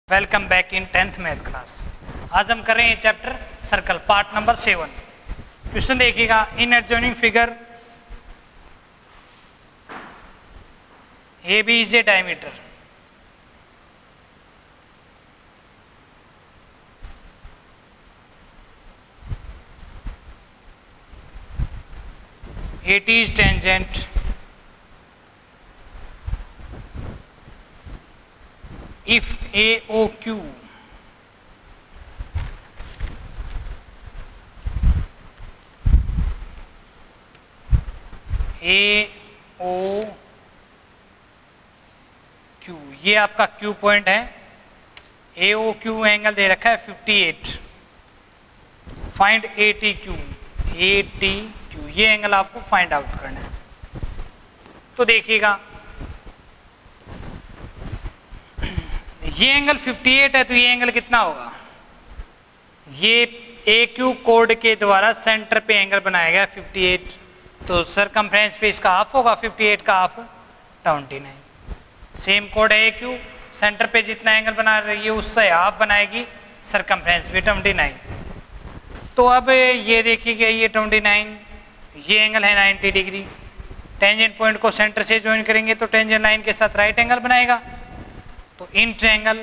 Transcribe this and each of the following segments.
Welcome back in 10th math class. आज हम कर रहे हैं chapter circle part number 7। Question देखिएगा, in adjoining figure A B is a diameter AT is tangent if AOQ ये आपका Q पॉइंट है। AOQ एंगल दे रखा है 58। Find ATQ। ये एंगल आपको फाइंड आउट करना है। तो देखिएगा, ये एंगल 58 है तो ये एंगल कितना होगा? ये AQ कोड के द्वारा सेंटर पे एंगल बनाया गया 58, तो सरकमफ्रेंस पे इसका हाफ होगा, 58 का हाफ 29। सेम कोड है AQ, सेंटर पे जितना एंगल बना रही है उससे हाफ बनाएगी, सरकमफ्रेंस पे 29। तो अब ये देखिएगा, ये 29, ये एंगल है 90 डिग्री। टेंजेंट पॉइंट को सेंटर से ज्वाइन करेंगे तो टेंजेंट लाइन के साथ राइट एंगल बनाएगा। तो इन ट्रायंगल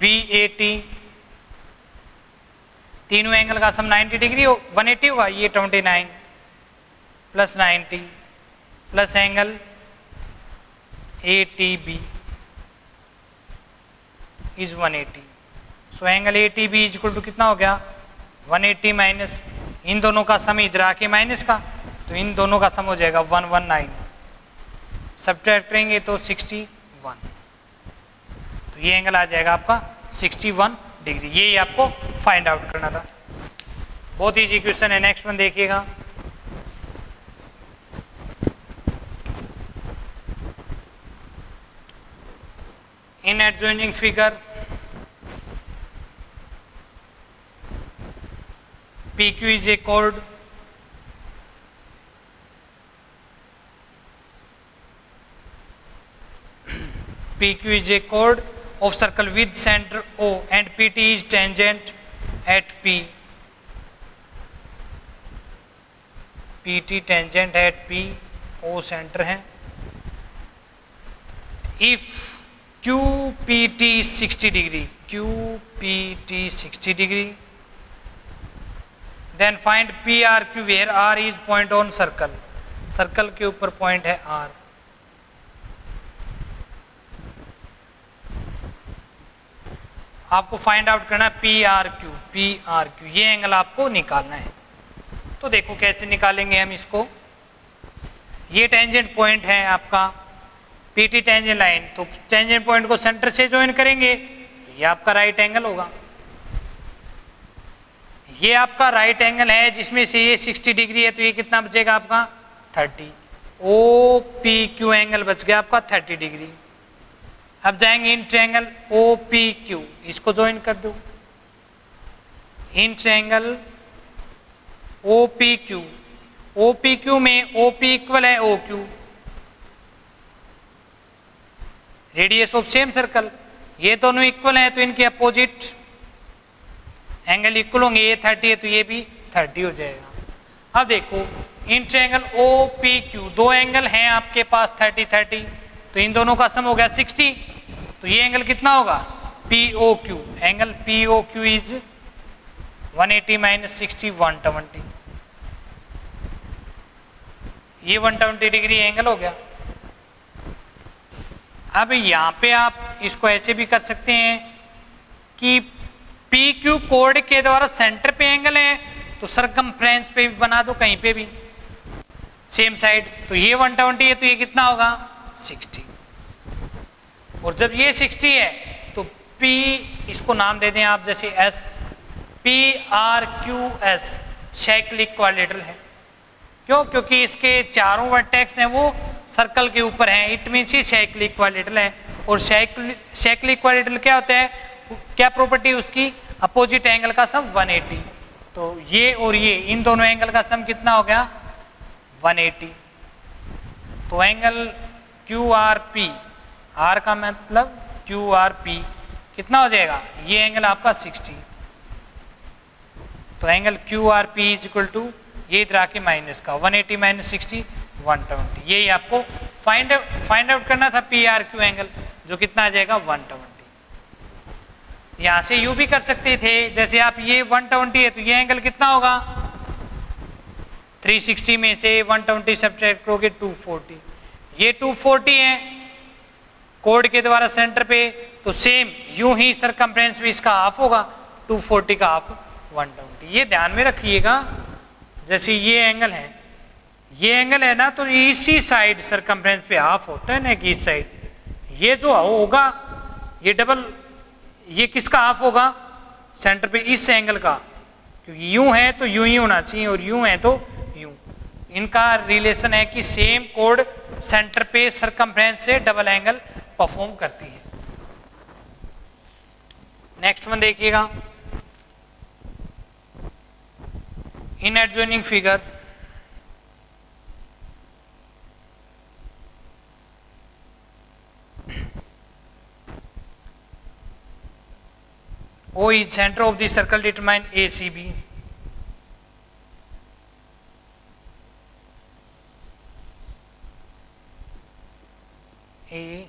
BAT तीनों एंगल का सम 90 डिग्री 180 होगा। ये 29 plus 90 plus angle ATB is 180। So angle ATB is equal to कितना हो गया? 180 माइनस इन दोनों का सम इधर आके माइनस का, तो इन दोनों का सम हो जाएगा 119। सब्ट्रैक्ट करेंगे तो 61। तो ये एंगल आ जाएगा आपका 61 डिग्री। ये आपको फाइंड आउट करना था। बहुत इजी क्वेश्चन है। नेक्स्ट वन देखिएगा, in adjoining figure PQ is a chord PQ is a chord of circle with center O and PT is tangent at P. PT tangent at P, O center है। If QPT 60 degree, QPT 60 degree, then find PRQ where R is point on circle। Circle के ऊपर point है R। आपको find out करना है PRQ। ये angle आपको निकालना है। तो देखो कैसे निकालेंगे हम इसको। ये टेंजेंट पॉइंट है आपका PT टेंजेंट लाइन, तो टेंजेंट पॉइंट को सेंटर से ज्वाइन करेंगे तो ये आपका राइट एंगल होगा। ये आपका राइट एंगल है जिसमें से ये 60 डिग्री है, तो ये कितना बचेगा आपका 30। OPQ एंगल बच गया आपका 30 डिग्री। अब जाएंगे इन ट्रायंगल OPQ, इसको ज्वाइन कर दो। इन ट्रायंगल OPQ में OP इक्वल है OQ, radius of same circle. ये दोनों इक्वल हैं तो इनके अपोजिट एंगल इक्वल होंगे। ये 30 है तो ये भी 30 हो जाएगा। अब देखो इन ट्रायंगल OPQ दो एंगल हैं आपके पास 30, तो इन दोनों का सम हो गया 60। तो ये एंगल कितना होगा? POQ। Angle POQ is 180 minus 60 120। ये 120 डिग्री एंगल हो गया। अब यहाँ पे आप इसको ऐसे भी कर सकते हैं कि PQ कोड के द्वारा सेंटर पे एंगल है तो सरकमफ्रेंस पे भी बना दो, कहीं पे भी सेम साइड। तो ये 120 है तो ये कितना होगा? 60। और जब ये 60 है तो P, इसको नाम दे दें आप जैसे S, PRQS साइक्लिक क्वाड्रिलेटरल है। क्यों? क्योंकि इसके चारों वर्टेक्स हैं वो सर्कल के ऊपर हैं। इट मीन्स ये साइक्लिक क्वाड्रिलेटरल है। और साइक्लिक क्वाड्रिलेटरल क्या होता है, क्या प्रॉपर्टी उसकी? अपोजिट एंगल का सम 180। तो ये और ये इन दोनों एंगल का सम कितना हो गया? 180। तो एंगल QRP, R का मतलब क्यू आर पी कितना हो जाएगा, ये एंगल आपका 60, तो angle Q R P is equal to ये इधर आके माइनस का 180 माइनस 60 120, यही आपको फाइंड आउट करना था पी आर क्यू एंगल, जो कितना आ जाएगा 120। यहां से यू भी कर सकते थे, जैसे आप ये 120 है तो ये एंगल कितना होगा, 360 में से 120 सब्ट्रैक्ट करोगे 240, ये 240 है कोड के द्वारा सेंटर पे, तो सेम यूं ही सरकमफ्रेंस भी इसका हाफ होगा, 240 का हाफ 120। ये ध्यान में रखिएगा, जैसे ये एंगल है ना, तो इसी साइड सरकमफ्रेंस पे हाफ होता है ना कि इस साइड, ये जो होगा ये डबल, ये किसका हाफ होगा, सेंटर पे इस एंगल का, क्योंकि यूं है तो यूं ही होना चाहिए और यूं है तो यूं, इनका रिलेशन है कि सेम कोड सेंटर पे सरकमफ्रेंस से डबल एंगल परफॉर्म करती है। नेक्स्ट वन देखिएगा, in adjoining figure O is center of the circle, determine ACB. A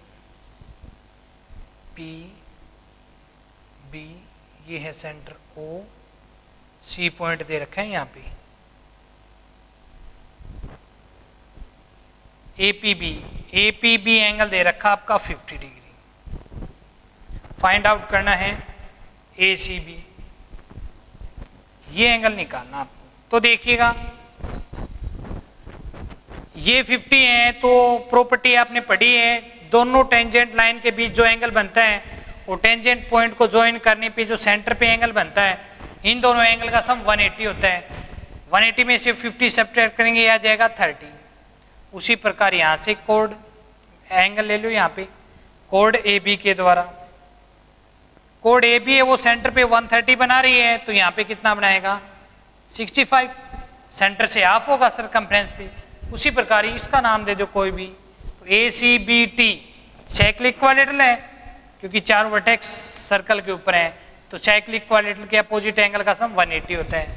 P B ये है सेंटर O, C पॉइंट दे रखा है यहाँ पे, APB एंगल दे रखा आपका 50 डिग्री, फाइंड आउट करना है ACB, ये एंगल निकालना आपको। तो देखिएगा ये 50 है, तो प्रॉपर्टी आपने पढ़ी है, दोनों टेंजेंट लाइन के बीच जो एंगल बनता है वो टेंजेंट पॉइंट को ज्वाइन करने पे जो सेंटर पे एंगल बनता है, इन दोनों एंगल का सम 180 होता है। 180 में से 50 सब्ट्रैक्ट करेंगे, ये आ जाएगा 30। उसी प्रकार यहाँ से कोड एंगल ले लो, यहाँ पे कोड AB के द्वारा, कोड AB है वो सेंटर पे 130 बना रही है, तो यहाँ पे कितना बनाएगा 65, सेंटर से हाफ होगा सरकमफ्रेंस पे। उसी प्रकार इसका नाम दे दो कोई भी, तो ACBT साइक्लिक इक्विलैटरल है, क्योंकि चारों वर्टेक्स सर्कल के ऊपर है, तो साइक्लिक इक्विलैटरल के अपोजिट एंगल का सम 180 होता है।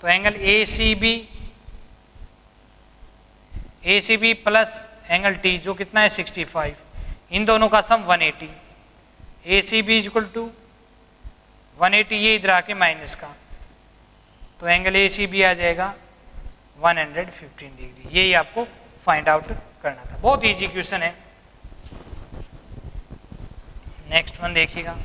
तो angle ACB plus angle T जो कितना है 65, इन दोनों का sum 180, ACB is equal to 180, ये इधर आके माइनस का, तो एंगल ACB आ जाएगा 115 डिग्री। यही आपको फाइंड आउट करना था, बहुत इजी क्वेश्चन है। नेक्स्ट वन देखिएगा,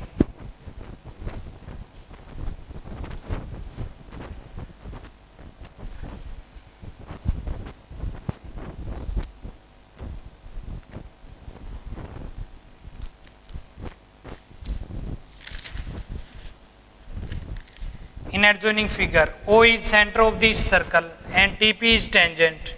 in adjoining figure O is center of this circle and TP is tangent.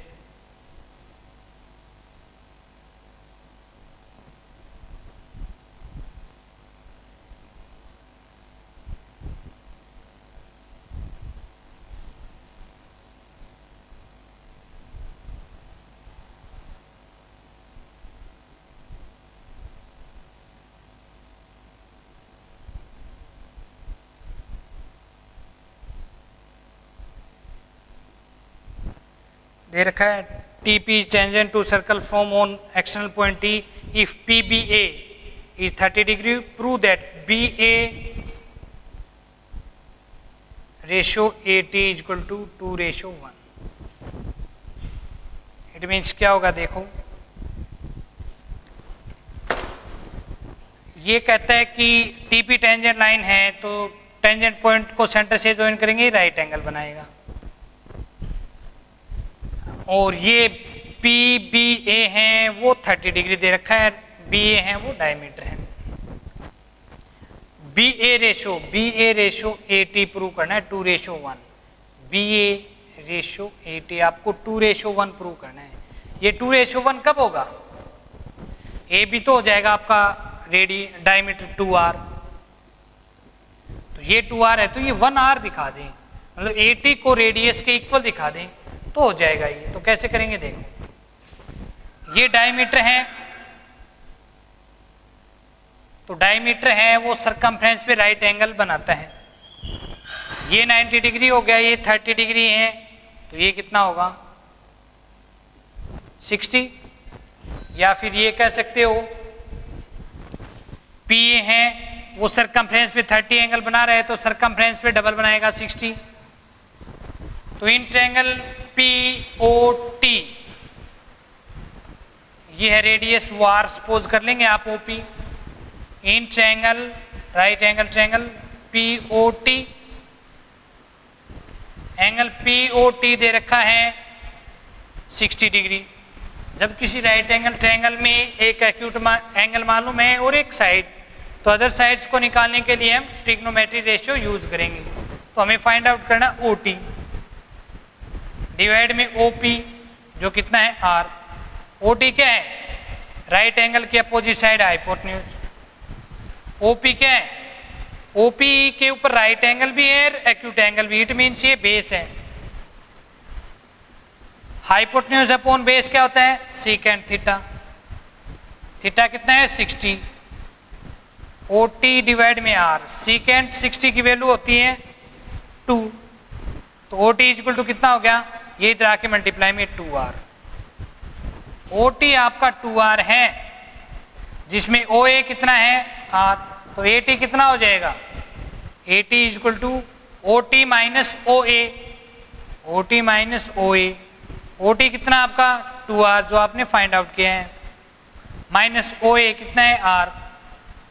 दे रखा है TP is tangent to circle form on external point T if PBA is 30 degree, prove that BA ratio AT is equal to 2:1। It means क्या होगा, देखो ये कहता है कि TP tangent line है, तो टेंजेंट पॉइंट को सेंटर से ज्वाइन करेंगे, राइट एंगल बनाएगा, और ये PBA है वो 30 डिग्री दे रखा है, BA है वो डायमीटर है। BA रेशो AT प्रूव करना है 2:1, BA रेशो AT आपको 2:1 प्रूव करना है। ये 2:1 कब होगा, AB तो हो जाएगा आपका डायमीटर 2R, तो ये 2R है तो ये 1R दिखा दें, मतलब AT को रेडियस के इक्वल दिखा दें तो हो जाएगा ये। तो कैसे करेंगे, देखो ये डायमीटर है तो डायमीटर है वो सरकमफ्रेंस पे राइट एंगल बनाता है। ये 90 डिग्री हो गया, ये 30 डिग्री है, तो ये कितना होगा 60। या फिर ये कह सकते हो पी ए है वो सरकमफ्रेंस पे 30 एंगल बना रहे हैं, तो सरकमफ्रेंस पे डबल बनाएगा 60। तो in triangle P O T ये है रेडियस वार सपोज कर लेंगे आप OP. In triangle right angle triangle P O T, angle P O T दे रखा है 60 डिग्री। जब किसी राइट एंगल ट्रायंगल में एक एक्यूट एंगल मालूम है और एक साइड, तो अदर साइड्स को निकालने के लिए हम ट्रिग्नोमेट्री रेशियो यूज करेंगे। तो हमें फाइंड आउट करना ओ टी डिवाइड में ओ पी जो कितना है आर। ओ टी क्या है, राइट एंगल के opposite side hypotenuse. O P क्या है, ओ पी के ऊपर राइट एंगल भी है एक्यूट एंगल भी, इट मीन्स ये बेस है। हाइपोटेन्यूज अपॉन बेस क्या होता है, सीकेंट थीटा। थीटा कितना है 60। ओ टी डिवाइड में आर, सीकेंट 60 की वैल्यू होती है 2, तो ओ टी इक्वल टू कितना हो गया, ये इधर आके मल्टीप्लाई में 2r। ओ टी आपका 2r है, जिसमें ओ ए कितना है r, तो ए टी कितना हो जाएगा, A T equal to O T minus O A, O T minus O A. O T कितना आपका 2r जो आपने फाइंड आउट किया है, माइनस ओ ए कितना है r,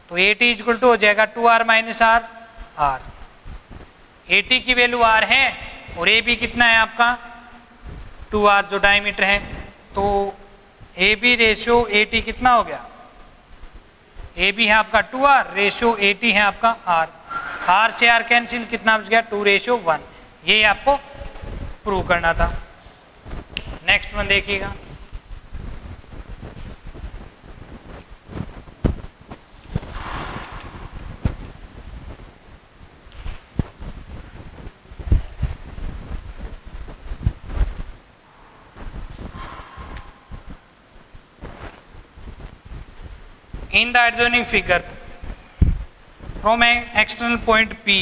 तो ए टी इक्वल टू हो जाएगा 2r minus r, r। A T की वैल्यू r है और ए बी कितना है आपका 2r जो डायमीटर है, तो A B ratio A T कितना हो गया, ए बी है आपका 2r, रेशियो ए टी है आपका r, r से r कैंसिल कितना बच गया 2:1। ये आपको प्रूव करना था। नेक्स्ट वन देखिएगा, in the adjoining figure from an external point P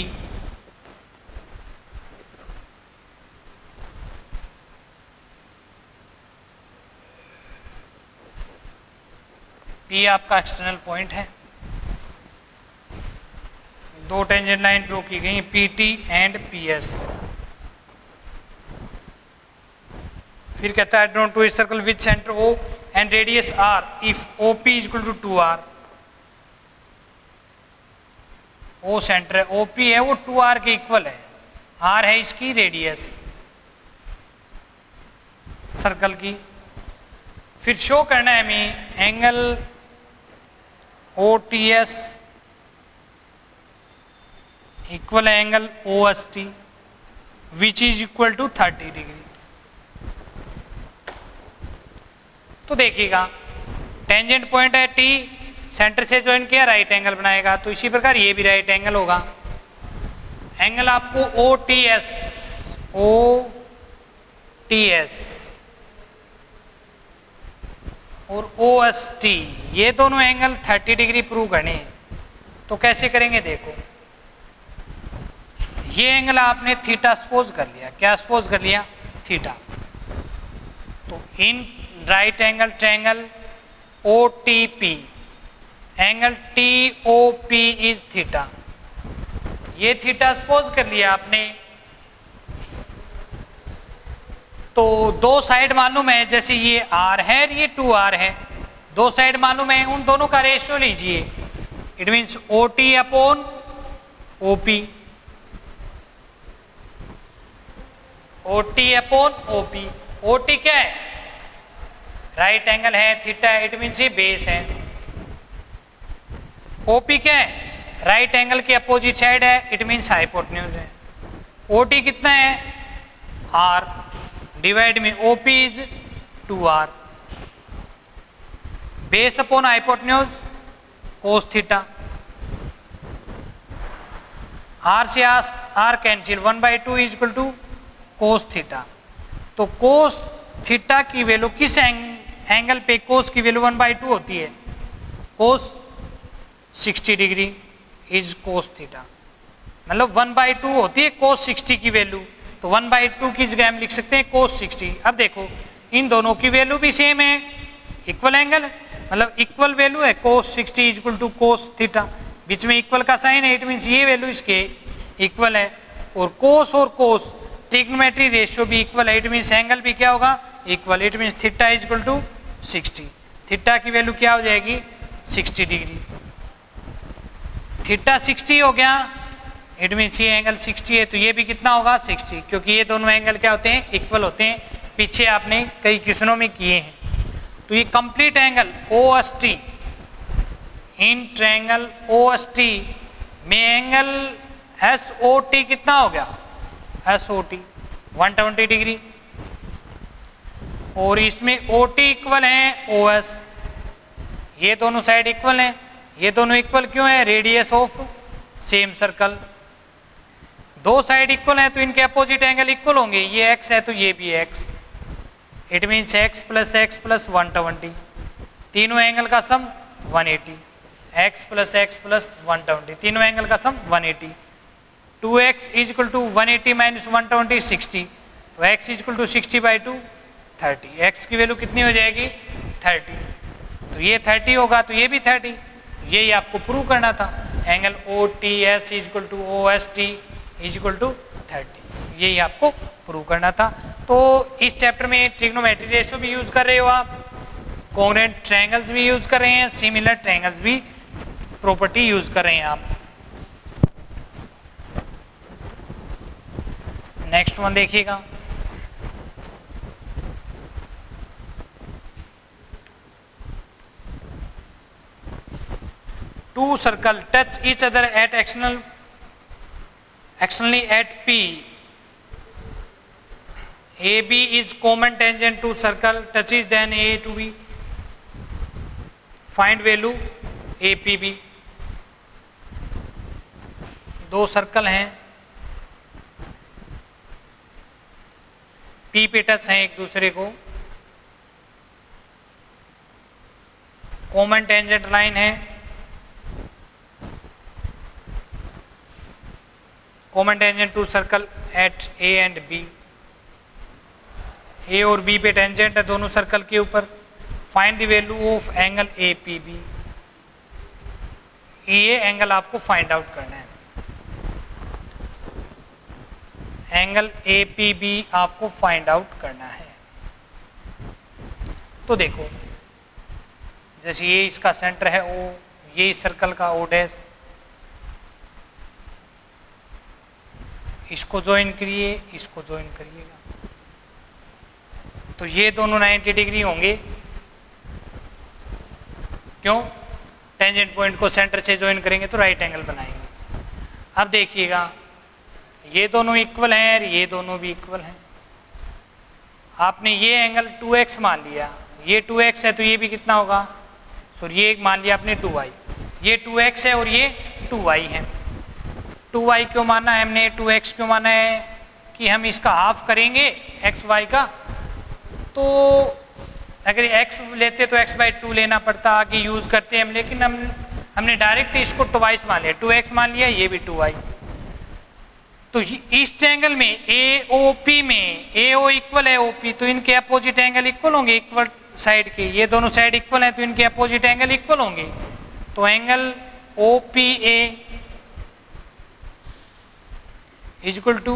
P आपका एक्सटर्नल पॉइंट है, दो टेंजेंट लाइन ड्रॉ की गई P T and P S. फिर कहता है draw two a circle with centre O and radius r if OP is equal to 2r। O centre है, OP है वो 2r के इक्वल है, r है इसकी रेडियस सर्कल की। फिर शो करना है हमें एंगल OTS इक्वल angle OST which is equal to 30 degree. तो देखिएगा टेंजेंट पॉइंट है T, सेंटर से ज्वाइन किया राइट एंगल बनाएगा, तो इसी प्रकार ये भी राइट एंगल होगा। एंगल आपको OTS और OST ये दोनों एंगल 30 डिग्री प्रूव करने हैं। तो कैसे करेंगे देखो, ये एंगल आपने थीटा सपोज कर लिया, क्या सपोज कर लिया थीटा। तो इन right angle triangle OTP angle TOP is theta, ये थीटा सपोज कर लिया आपने। तो दो साइड मालूम है, जैसे ये R है ये 2R है, दो साइड मालूम है, उन दोनों का रेशियो लीजिए, it means OT upon OP, OT upon OP। OT क्या है, राइट एंगल है थीटा, इट मीन्स ये बेस है। OP क्या है, राइट एंगल के अपोजिट साइड है, इट मीन्स हाइपोटेन्यूज है। OT कितना है R डिवाइड में OP is 2R, base upon hypotenuse cos theta, R से R cancel 1/2 is equal to cos theta. तो कोस थीटा की वैल्यू किस एंगल पे कोस की वैल्यू 1/2 होती है, cos 60 degree is cos theta, मतलब 1/2 होती है कोस 60 की वैल्यू, तो 1/2 की जगह हम लिख सकते हैं कोस 60। अब देखो इन दोनों की वैल्यू भी सेम है, इक्वल एंगल, मतलब इक्वल वैल्यू है, cos 60 equal to cos theta, बीच में इक्वल का साइन है, इट मीन्स ये वैल्यू इसके इक्वल है, और कोस ट्रिग्नोमेट्री रेशियो भी इक्वल है, इट मीन्स एंगल भी क्या होगा, equal, it means theta is equal to 60, theta की वैल्यू क्या हो जाएगी 60 डिग्री, थीटा 60 हो गया, इट मीन्स ये एंगल 60 है, तो ये भी कितना होगा 60, क्योंकि ये दोनों एंगल क्या होते हैं, इक्वल होते हैं, पीछे आपने कई क्वेश्चनों में किए हैं। तो ये complete angle OST in triangle OST में एंगल SOT कितना हो गया, SOT 120 डिग्री, और इसमें OT इक्वल है OS, ये दोनों साइड इक्वल हैं, ये दोनों इक्वल क्यों है, रेडियस ऑफ सेम सर्कल, दो साइड इक्वल हैं तो इनके अपोजिट एंगल इक्वल होंगे, ये x है तो ये भी x, it means x plus 120, तीनों एंगल का सम 180, x प्लस 120, तीनों एंगल का sum 180, 2x is equal to 180 minus 120 60, तो x is equal to 60/2 30, x की वैल्यू कितनी हो जाएगी 30, तो ये 30 होगा तो ये भी 30, यही आपको प्रूव करना था, angle OTS is equal to OST is equal to 30, यही आपको प्रूव करना था। तो इस चैप्टर में ट्रिग्नोमेट्री रेशियो भी यूज कर रहे हो आप, कॉन्ग्रुएंट ट्रायंगल्स भी यूज कर रहे हैं, सिमिलर ट्रायंगल्स भी प्रॉपर्टी यूज कर रहे हैं आप। नेक्स्ट वन देखिएगा, two circle touch each other at externally at P, AB is common tangent to circle touches then A to B, find value APB, दो सर्कल हैं P पे touch हैं एक दूसरे को, कॉमन टेंजेंट लाइन है, common tangent to circle at A and B, A और B पे टेंजेंट है दोनों सर्कल के ऊपर, find the value of angle APB, ये एंगल आपको फाइंड आउट करना है, एंगल APB आपको फाइंड आउट करना है। तो देखो जैसे ये इसका सेंटर है O, ये इस सर्कल का O डैश, इसको ज्वाइन करिए, इसको ज्वाइन करिएगा, तो ये दोनों 90 डिग्री होंगे, क्यों, टेंजेंट पॉइंट को सेंटर से ज्वाइन करेंगे तो राइट एंगल बनाएंगे। अब देखिएगा ये दोनों इक्वल हैं और ये दोनों भी इक्वल हैं, आपने ये एंगल 2x मान लिया, ये 2x है तो ये भी कितना होगा, सॉरी ये मान लिया आपने 2y, ये 2x है और ये 2y है, 2y क्यों माना है हमने, 2x क्यों माना है कि हम इसका हाफ करेंगे xy का, तो अगर x लेते तो x/2 लेना पड़ता, आगे यूज करते हैं हम, लेकिन हमने डायरेक्ट इसको ट्वाइस मान लिया, 2x मान लिया, ये भी 2y, तो इस ट्रायंगल में AOP में AO इक्वल है OP, तो इनके अपोजिट एंगल इक्वल होंगे, इक्वल साइड के, ये दोनों साइड इक्वल हैं तो इनके अपोजिट एंगल इक्वल होंगे, तो angle OPA is equal to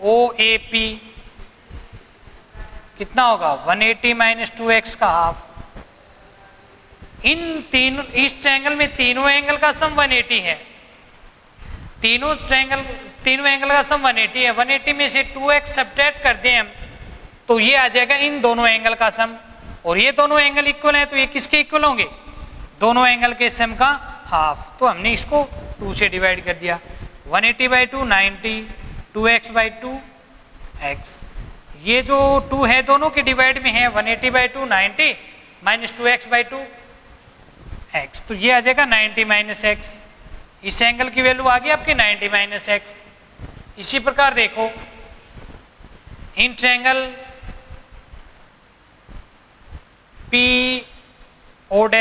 OAP कितना होगा 180 माइनस 2x का हाफ, इन तीनों, इस ट्रायंगल में तीनों एंगल का सम 180 है, तीनों एंगल का सम 180 है, 180 में से 2x सब्ट्रैक्ट कर दें हम तो ये आ जाएगा इन दोनों एंगल का सम, और ये दोनों एंगल इक्वल है तो ये किसके इक्वल होंगे, दोनों एंगल के सम का हाफ, तो हमने इसको 2 से डिवाइड कर दिया, 180/2 90, 2x/2 x, ये जो 2 है दोनों के डिवाइड में है, 180/2 90 माइनस 2x/2 x, तो ये आ जाएगा 90 माइनस x, इस एंगल की वैल्यू आ गई आपकी 90 माइनस x। इसी प्रकार देखो इन ट्रायंगल PO'B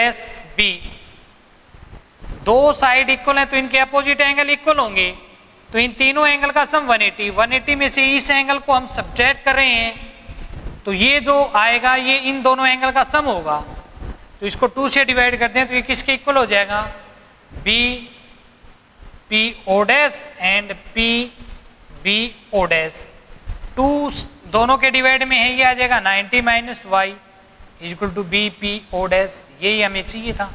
दो साइड इक्वल है तो इनके अपोजिट एंगल इक्वल होंगे, तो इन तीनों एंगल का सम 180, 180 में से इस एंगल को हम सब्ट्रैक्ट कर रहे हैं तो ये जो आएगा ये इन दोनों एंगल का सम होगा, तो इसको 2 से डिवाइड करते हैं तो ये किसके इक्वल हो जाएगा, B P O dash and P B O dash, 2 दोनों के डिवाइड में है, ये आ जाएगा 90 minus Y equal to B P O dash, यही हमें चाहिए था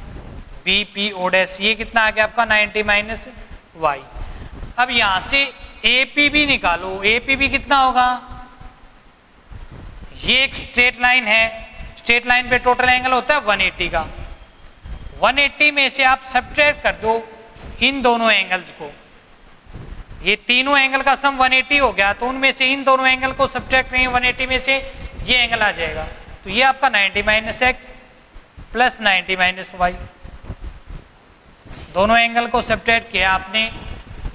बी पी ओ डैश, ये कितना आ गया आपका 90 माइनस वाई। अब यहां से ए पी बी निकालो, ए पी बी कितना होगा, ये एक स्ट्रेट लाइन है, स्ट्रेट लाइन पे टोटल एंगल होता है 180 का, 180 में से आप सब्ट्रैक्ट कर दो इन दोनों एंगल्स को, ये तीनों एंगल का सम 180 हो गया, तो उनमें से इन दोनों एंगल को सब्ट्रैक्ट करेंगे 180 में से ये एंगल आ जाएगा, तो ये आपका 90 minus X plus 90 minus Y, दोनों एंगल को सब्ट्रैक्ट किया आपने,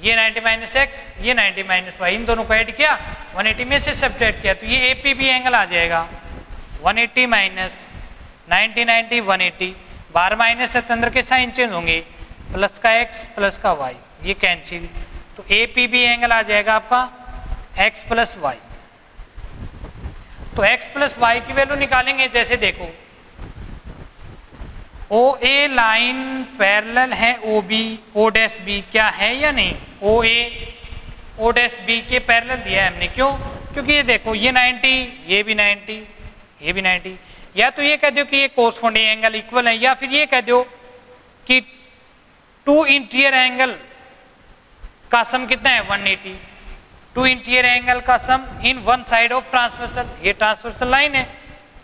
ये 90 माइनस एक्स ये 90 माइनस वाई, इन दोनों को ऐड किया 180 में से सब्ट्रैक्ट किया, तो ये ए पी बी एंगल आ जाएगा 180 माइनस 90 90 180, बाहर माइनस है तो अंदर के साइन चेंज होंगे, प्लस का एक्स प्लस का वाई, ये कैंसिल, तो ए पी बी एंगल आ जाएगा आपका एक्स प्लस वाई। तो एक्स प्लस वाई की वैल्यू निकालेंगे, जैसे देखो ओ ए लाइन पैरेलल है O B O dash B, क्या है या नहीं, O A O dash B के पैरेलल दिया है हमने, क्यों, क्योंकि ये देखो ये 90 ये भी 90 ये भी 90, या तो ये कह दो कि ये कोरस्पोंडिंग एंगल इक्वल है, या फिर ये कह दो कि 2 इंटीरियर एंगल का सम कितना है 180, 2 इंटीरियर एंगल का sum in one side of transversal, ये ट्रांसवर्सल लाइन है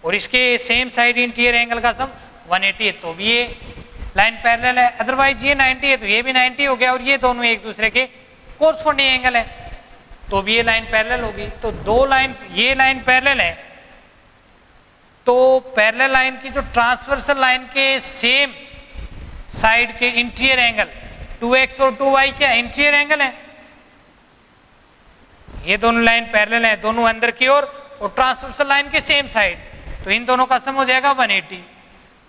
और इसके सेम साइड इंटीरियर एंगल का सम 180 है, तो भी ये लाइन पैरेलल है, अदरवाइज ये 90 है तो ये भी 90 हो गया, और ये दोनों एक दूसरे के कोरस्पोंडिंग एंगल है तो भी ये लाइन पैरेलल होगी, तो दो लाइन, ये लाइन पैरेलल है तो पैरेलल लाइन की जो ट्रांसवर्सल लाइन के सेम साइड के इंटीरियर एंगल 2x और 2y क्या इंटीरियर एंगल है, ये दोनों लाइन पैरेलल है दोनों अंदर की ओर और ट्रांसवर्सल लाइन के सेम साइड, तो इन दोनों का सम हो जाएगा 180,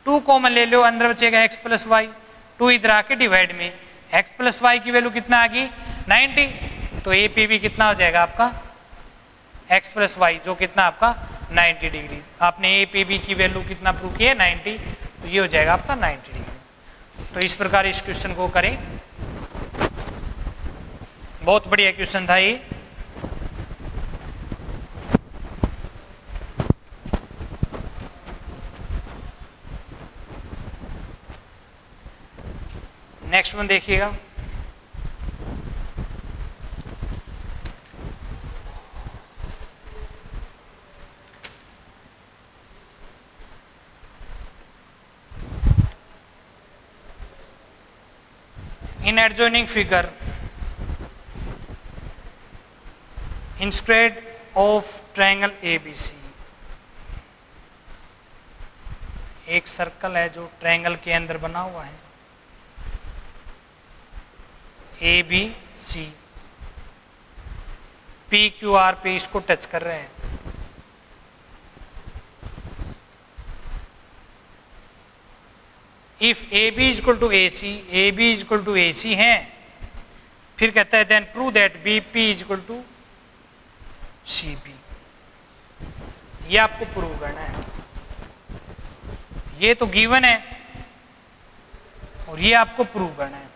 2 कॉमन ले लो, अंदर बचेगा x प्लस वाई, 2 इधर आके डिवाइड में, x प्लस वाई की वैल्यू कितना आ गई 90, तो ए पी बी कितना हो जाएगा आपका x प्लस वाई, जो कितना आपका 90 डिग्री, आपने ए पी बी की वैल्यू कितना प्रूव किया 90, तो ये हो जाएगा आपका 90 डिग्री। तो इस प्रकार इस क्वेश्चन को करें, बहुत बढ़िया क्वेश्चन था ये। नेक्स्ट वन देखिएगा, in adjoining figure in square of triangle ABC, एक सर्कल है जो ट्रायंगल के अंदर बना हुआ है A B C, P Q R पे इसको टच कर रहे हैं, if A B equal to A C, A B equal to A C है, फिर कहता है then prove that B P equal to C P, ये आपको प्रूव करना है, ये तो गिवन है और ये आपको प्रूव करना है।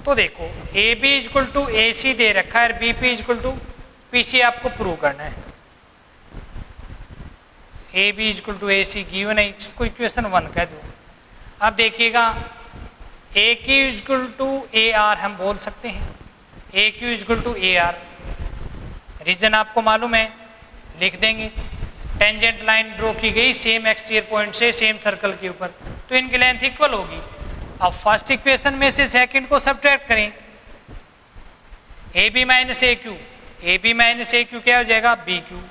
तो देखो A B equal to A C दे रखा है, B P equal to P C आपको प्रूव करना है, A B equal to A C given है, इसको इक्वेशन 1 कह दो। अब देखिएगा A Q equal to A R हम बोल सकते हैं, A Q equal to A R, reason आपको मालूम है लिख देंगे, टेंजेंट लाइन ड्रॉ की गई सेम एक्सटीरियर पॉइंट से सेम सर्कल के ऊपर, तो इनकी लेंथ इक्वल होगी। अब फर्स्ट इक्वेशन में से सेकंड को सब्ट्रैक्ट करें, A B minus A Q, A B minus A Q क्या हो जाएगा B Q,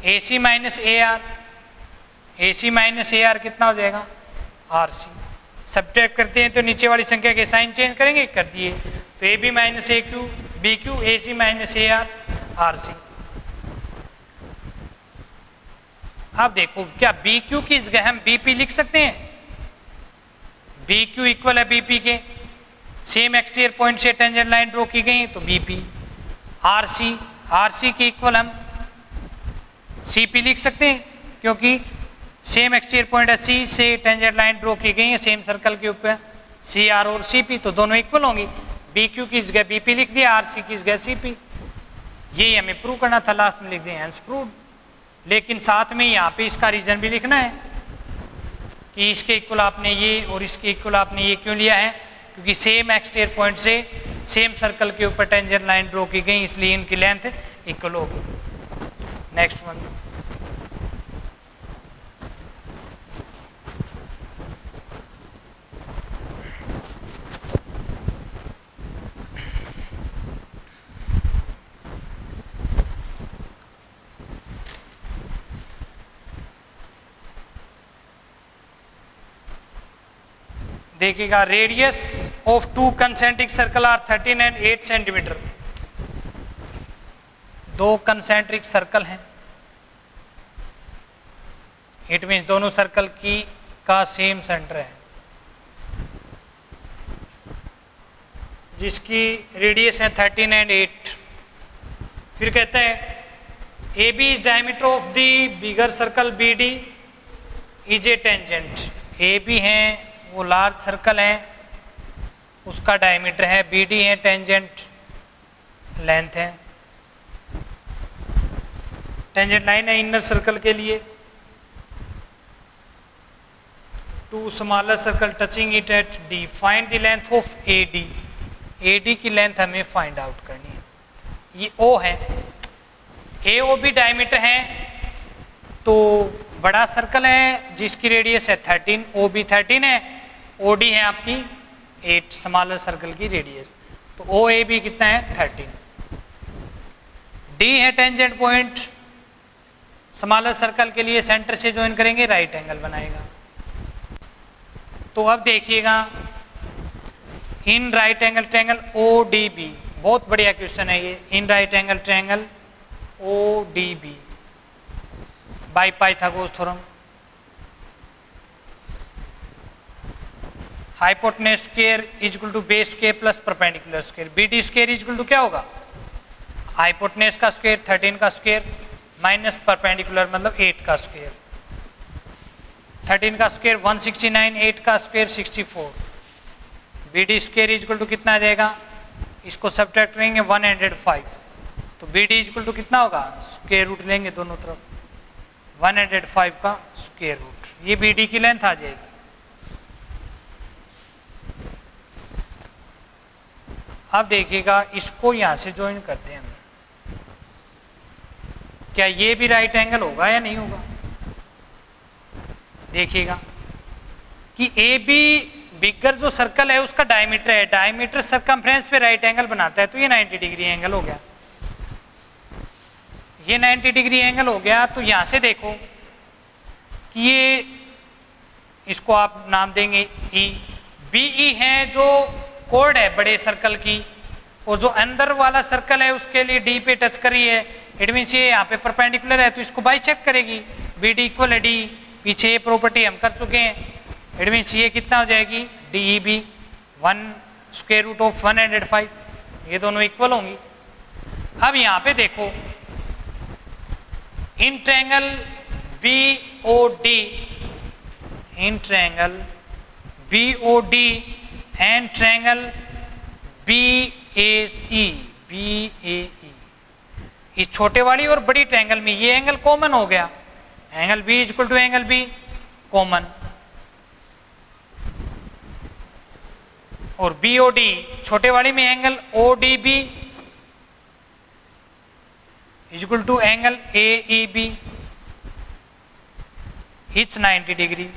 A C minus A R, A C minus A R कितना हो जाएगा आर सी, सब्ट्रैक्ट करते हैं तो नीचे वाली संख्या के साइन चेंज करेंगे, कर दिए, तो A B minus A Q B Q, A C minus A R R C. अब देखो क्या बी क्यू की जगह हम बीपी लिख सकते हैं? बी क्यू इक्वल है बीपी के, सेम एक्सटीरियर पॉइंट से टेंजेंट लाइन ड्रॉ की गई तो बीपी। आरसी के इक्वल हम सीपी लिख सकते हैं क्योंकि सेम एक्सटीरियर पॉइंट है सी से टेंजेंट लाइन ड्रॉ की गई है सेम सर्कल के ऊपर, सी आर और सीपी, तो दोनों इक्वल होंगी। बी क्यू की जगह बीपी लिख दिया, आरसी की जगह सीपी। यही हमें प्रूव करना था, लास्ट में लिख दिया हेंस प्रूव्ड। लेकिन साथ में यहाँ पे इसका रीजन भी लिखना है कि इसके इक्वल आपने ये और इसके इक्वल आपने ये क्यों लिया है, क्योंकि सेम एक्सटीरियर पॉइंट से सेम सर्कल के ऊपर टेंजेंट लाइन ड्रॉ की गई इसलिए इनकी लेंथ इक्वल होगी। नेक्स्ट वन, देखिएगा radius of two concentric circle are 13 and 8 centimetre. दो कंसेंट्रिक सर्कल हैं, इट मीन दोनों सर्कल की का सेम सेंटर है जिसकी रेडियस है 13 एंड 8। फिर कहते हैं A B is diameter of the bigger circle B D is a tangent. A B है वो लार्ज सर्कल है उसका डायमीटर है, बी डी है टेंजेंट लेंथ है। टेंजेंट लाइन है इनर सर्कल के लिए, to smaller circle touching it at D, find the length of A D. A D की लेंथ हमें फाइंड आउट करनी है। ये ओ है, ए ओ भी डायमीटर है तो बड़ा सर्कल है जिसकी रेडियस है 13, ओ भी 13 है, ओ डी है आपकी 8 स्मॉलर सर्कल की रेडियस, तो ओ ए भी कितना है 13। डी है टेंजेंट पॉइंट स्मॉलर सर्कल के लिए, सेंटर से ज्वाइन करेंगे राइट एंगल बनाएगा। तो अब देखिएगा in right angle triangle O D B, बहुत बढ़िया क्वेश्चन है ये। In right angle triangle O D B by Pythagoras theorem, hypotenuse square is equal to base square plus perpendicular square. B D square is equal to क्या होगा? Hypotenuse का square 13 का square minus perpendicular मतलब 8 का square. 13 का square 169, 8 का square 64। B D square is equal to कितना आ जाएगा? इसको सब्ट्रैक्ट करेंगे 105, तो B D is equal to कितना होगा? स्क्वायर रूट लेंगे दोनों तरफ, 105 का स्क्वायर रूट, ये बी डी की लेंथ आ जाएगी। अब देखिएगा इसको यहां से ज्वाइन करते हैं हम, क्या ये भी राइट एंगल होगा या नहीं होगा? देखिएगा कि ए बी बिगर जो सर्कल है उसका डायमीटर है, डायमीटर सरकमफ्रेंस पे राइट एंगल बनाता है, तो ये 90 डिग्री एंगल हो गया। ये 90 डिग्री एंगल हो गया, तो यहां से देखो कि ये इसको आप नाम देंगे ई, बी ई है जो कोड है बड़े सर्कल की, और जो अंदर वाला सर्कल है उसके लिए डी पे टच करी है, इट मीन्स ये यहाँ पे परपेंडिकुलर है तो इसको बाई चेक करेगी, बी डी इक्वल है डी। पीछे ये प्रॉपर्टी हम कर चुके हैं, इट मीन्स ये कितना हो जाएगी? D E B 1 square root of 105, ये दोनों इक्वल होंगी। अब यहाँ पे देखो in triangle B O D, in triangle B O D and triangle B A E, B A E, इस छोटे वाली और बड़ी ट्रायंगल में ये एंगल कॉमन हो गया, angle B is equal to angle B common, और बी ओ डी छोटे वाली में angle O D B is equal to angle A E B, it's 90 degree.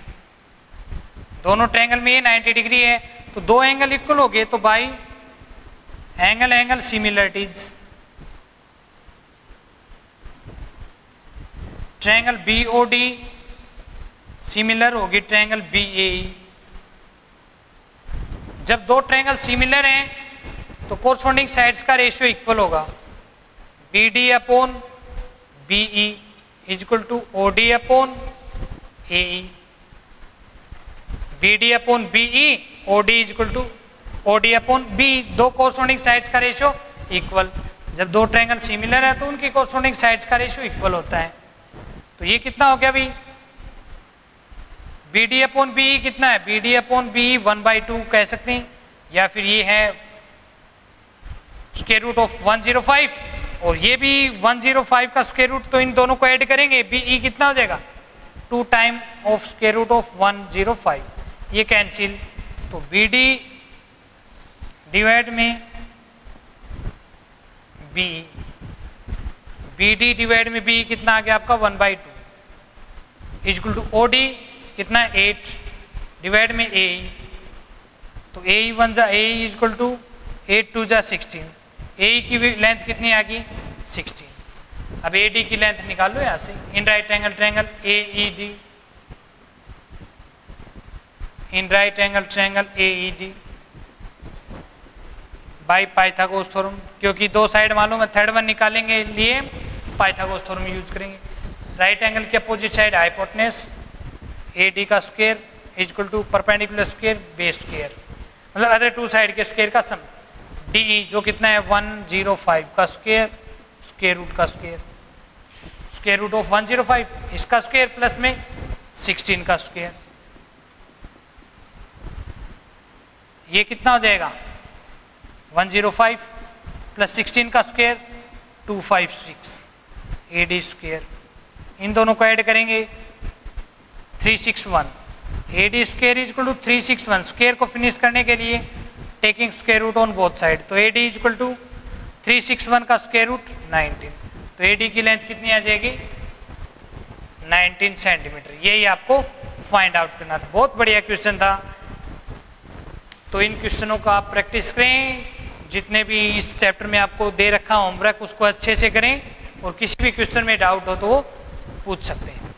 दोनों ट्रायंगल में ये 90 डिग्री है, तो दो एंगल इक्वल हो गए, तो by angle angle similarities, triangle B O D similar होगी ट्रायंगल बी ए ई। जब दो ट्रायंगल सिमिलर हैं तो कोरस्पॉन्डिंग साइड्स का रेशियो इक्वल होगा, B D upon B E is equal to O D upon A E, B D upon B E, O D is equal to O D upon B. दो corresponding sides का ratio equal, जब दो triangle similar है तो उनकी corresponding sides का ratio equal होता है। तो ये कितना हो गया भाई, B D upon B E कितना है, B D upon B E 1/2 कह सकते हैं, या फिर ये है स्क्वायर रूट ऑफ 105, और ये भी 105 का स्क्वायर रूट, तो इन दोनों को ऐड करेंगे बी ई कितना हो जाएगा 2 time of square root of 105, ये कैंसिल। तो बी डी डिवाइड में बी, बी डी डिवाइड में बी कितना आ गया आपका 1/2 is equal to O D कितना 8 डिवाइड में ए, तो ए ई 1 जा ए इज इक्वल टू 8 2 जा 16, ए की लेंथ कितनी आ गई 16। अब ए डी की लेंथ निकालो यहाँ से, in right angle triangle A E D, in right angle triangle A E D by Pythagoras theorem, क्योंकि दो साइड मालूम है, थर्ड वन निकालेंगे लिए पाइथागोरस थ्योरम यूज करेंगे। राइट एंगल के opposite side hypotenuse A D का square is equal to perpendicular square base square, मतलब अदर टू साइड के स्क्वायर का सम, डी ई जो कितना है 105 का स्क्वायर, स्क्वायर रूट का स्क्वायर, स्क्वायर रूट ऑफ 105 इसका स्क्वायर प्लस में 16 का स्क्वायर, ये कितना हो जाएगा 105 प्लस 16 का स्क्वायर 256 ए डी स्क्वायर, इन दोनों को ऐड करेंगे 361, A D square is equal to 361, square को फिनिश करने के लिए taking square root on both side, तो A D is equal to 361 का स्क्वायर रूट 19, तो ए डी की लेंथ कितनी आ जाएगी 19 सेंटीमीटर। यही आपको फाइंड आउट करना था, बहुत बढ़िया क्वेश्चन था। तो इन क्वेश्चनों का आप प्रैक्टिस करें, जितने भी इस चैप्टर में आपको दे रखा होमवर्क उसको अच्छे से करें, और किसी भी क्वेश्चन में डाउट हो तो वो पूछ सकते हैं।